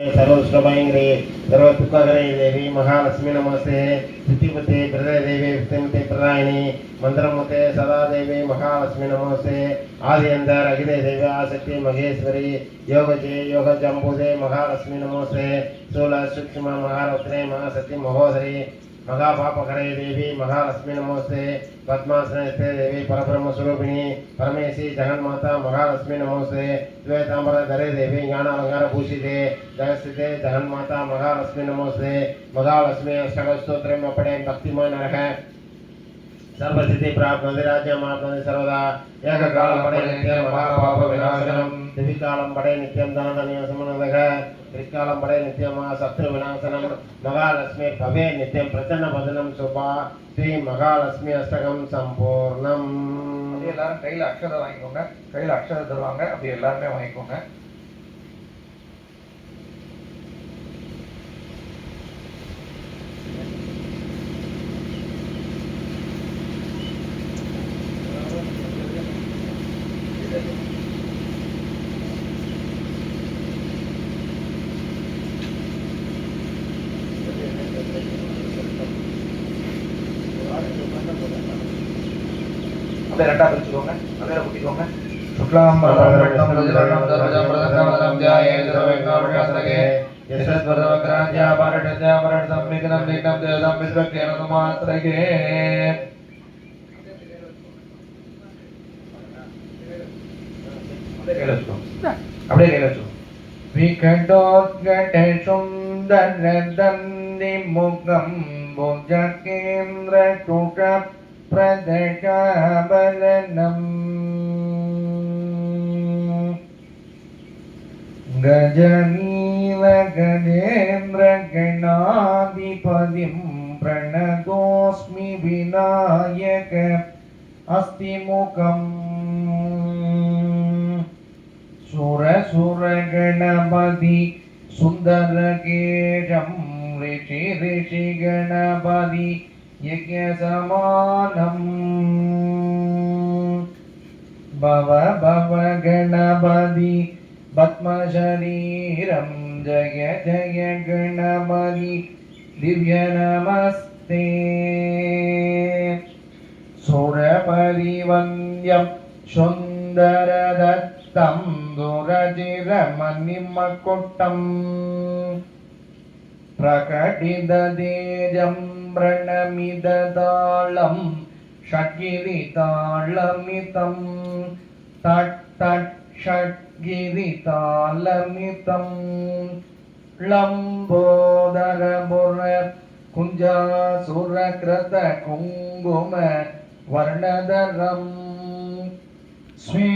सर्वश्रभयङ्ग्रे सर्वदुःखहरे देवी महालक्ष्मी नमस्ते स्थितिपते प्रदे देवी विष्णुमते प्रदायिनी मंत्रमते सदा देवी महालक्ष्मी नमस्ते आदि अंदर अखिले देवी आशक्ति महेश्वरी योगजे योग जंबुदे महालक्ष्मी नमस्ते स्थूल सूक्ष्म महारत्ने महाशक्ति महोदरी महापापकरे देवी महालक्ष्मी नमस्ते पद्मासनस्ते देवी परब्रह्म स्वरूपिणी परमेशी जगन्माता महालक्ष्मी नमस्ते श्वेतांबरधरे देवी ज्ञानालंकार भूषिते जगस्थिते जगन्माता महालक्ष्मी नमस्ते महालक्ष्मी अष्टकस्तोत्रम पठे भक्तिमान रह सर्वसिद्धि प्राप्नोति राज्यम् आप्नोति सर्वदा एककालं पठे नित्यं महापाप विनाशनं द्विकालं पठे नित्यं धनधान्यसमन्वितः त्रिकालं पठे नित्यं शत्रु विनाशनं महालक्ष्मी भवे नित्यं प्रसन्न वदनं शुभा श्री महालक्ष्मी अष्टकं संपूर्णம். எல்லாரும் கையில அக்ஷரம் வாங்கிக்கோங்க. கையில அக்ஷரம் தருவாங்க. அப்படி எல்லாருமே வாங்கிக்கோங்க. அப்படியே ரெண்டா பிரிச்சுக்கோங்க. அப்படியே குட்டிக்கோங்க. சுக்லாம் பரமபட்டம் ரஜிரம் தர்ஜம் பிரதகம் தியாயே சர்வவிக்னோபசாந்தகே யசஸ்வரவக்ராஜ்யா பாரடஜ்யா பரட் சம்மிக்னம் நிக்னம் தேதம் விஸ்வக்யன மாத்ரகே. அப்படியே கையில வச்சுக்கோ. விகடோத்கட சுந்தரதந்தி முகம் புஜகேந்திர குட प्रदशाबलनम् गजनीव गजेन्द्र गणाधिपतिं प्रणतोऽस्मि विनायक अस्तिमुखम् सुरसुरगणपति सुन्दरकेशं ऋषि गणपति यज्ञसमानं भव गणपति पद्मशरीरं जय जय गणपति दिव्य नमस्ते. सुरपरिवन्द्यं सुन्दरदत्तं दुरजिरमणिमकुटं प्रकटिततेजं प्रणमिततालं षड्गिरितालमितं तट् षड्गिरितालमितं लम्बोदरपुर कुञ्जासुरकृत कुङ्कुम वर्णधरं स्वी